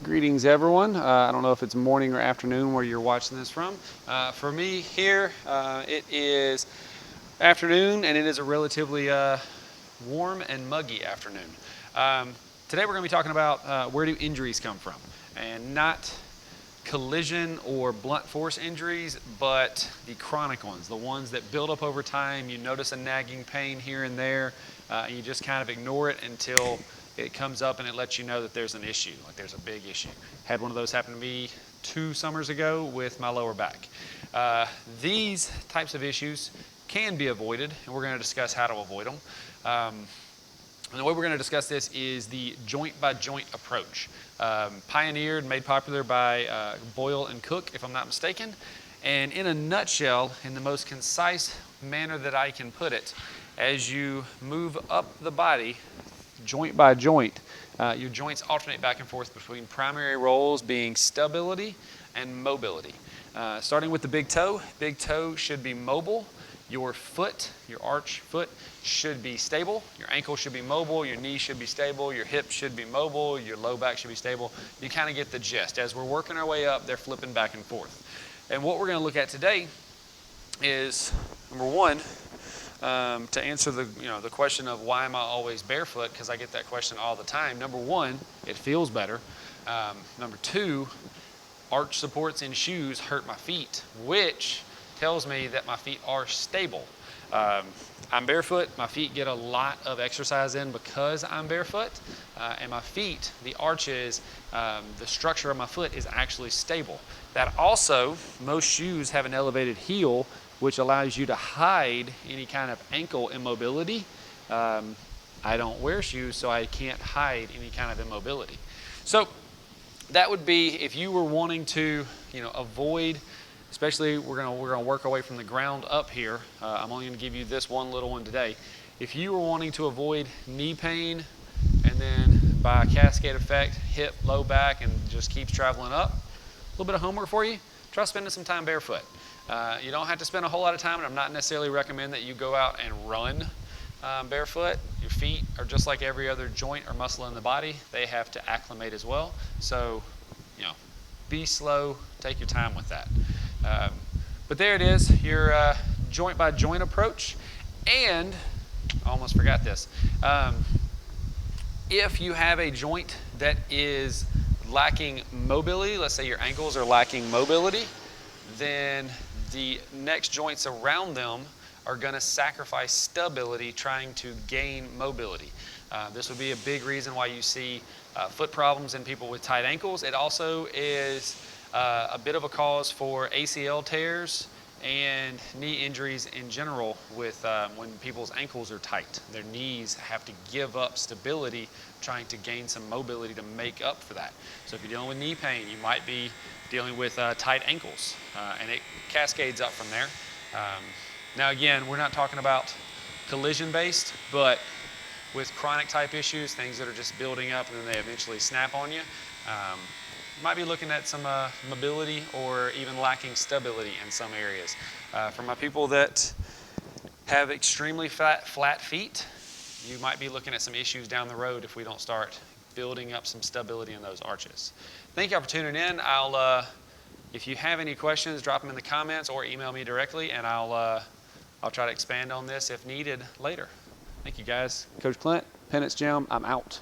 Greetings, everyone. I don't know if it's morning or afternoon where you're watching this from. For me here, it is afternoon, and it is a relatively warm and muggy afternoon. Today we're going to be talking about where do injuries come from, and not collision or blunt force injuries, but the chronic ones, the ones that build up over time. You notice a nagging pain here and there, and you just kind of ignore it until it comes up and it lets you know that there's an issue, like there's a big issue. Had one of those happen to me 2 summers ago with my lower back. These types of issues can be avoided, and we're going to discuss how to avoid them. And the way we're going to discuss this is the joint-by-joint approach, pioneered and made popular by Boyle and Cook, if I'm not mistaken. And in a nutshell, in the most concise manner that I can put it, as you move up the body, joint by joint, your joints alternate back and forth between primary roles being stability and mobility. Starting with the big toe should be mobile. Your foot, your arch foot, should be stable. Your ankle should be mobile. Your knee should be stable. Your hip should be mobile. Your low back should be stable. You kind of get the gist. As we're working our way up, they're flipping back and forth. And what we're going to look at today is, number one, to answer the question of why am I always barefoot, because I get that question all the time. Number one, it feels better. Number two, arch supports in shoes hurt my feet, which tells me that my feet are stable. I'm barefoot, my feet get a lot of exercise in because I'm barefoot, and my feet, the arches, the structure of my foot is actually stable. That also, most shoes have an elevated heel, which allows you to hide any kind of ankle immobility. I don't wear shoes, so I can't hide any kind of immobility. So that would be if you were wanting to, avoid. Especially, we're gonna work our way from the ground up here. I'm only gonna give you this one little one today. If you were wanting to avoid knee pain, and then by a cascade effect, hip, low back, and just keeps traveling up, a little bit of homework for you. Try spending some time barefoot. You don't have to spend a whole lot of time, and I'm not necessarily recommend that you go out and run barefoot. Your feet are just like every other joint or muscle in the body. They have to acclimate as well. So, be slow, take your time with that. But there it is, your joint by joint approach. And I almost forgot this. If you have a joint that is lacking mobility, let's say your ankles are lacking mobility, then the next joints around them are going to sacrifice stability trying to gain mobility. This would be a big reason why you see foot problems in people with tight ankles. It also is a bit of a cause for ACL tears and knee injuries in general with when people's ankles are tight. Their knees have to give up stability trying to gain some mobility to make up for that. So if you're dealing with knee pain, you might be dealing with tight ankles, and it cascades up from there. Now again, we're not talking about collision based, but with chronic type issues, things that are just building up and then they eventually snap on you, you might be looking at some mobility or even lacking stability in some areas. For my people that have extremely flat feet, you might be looking at some issues down the road if we don't start building up some stability in those arches. Thank you for tuning in. If you have any questions, drop them in the comments or email me directly, and I'll try to expand on this if needed later. Thank you, guys. Coach Clint, Penance Gym, I'm out.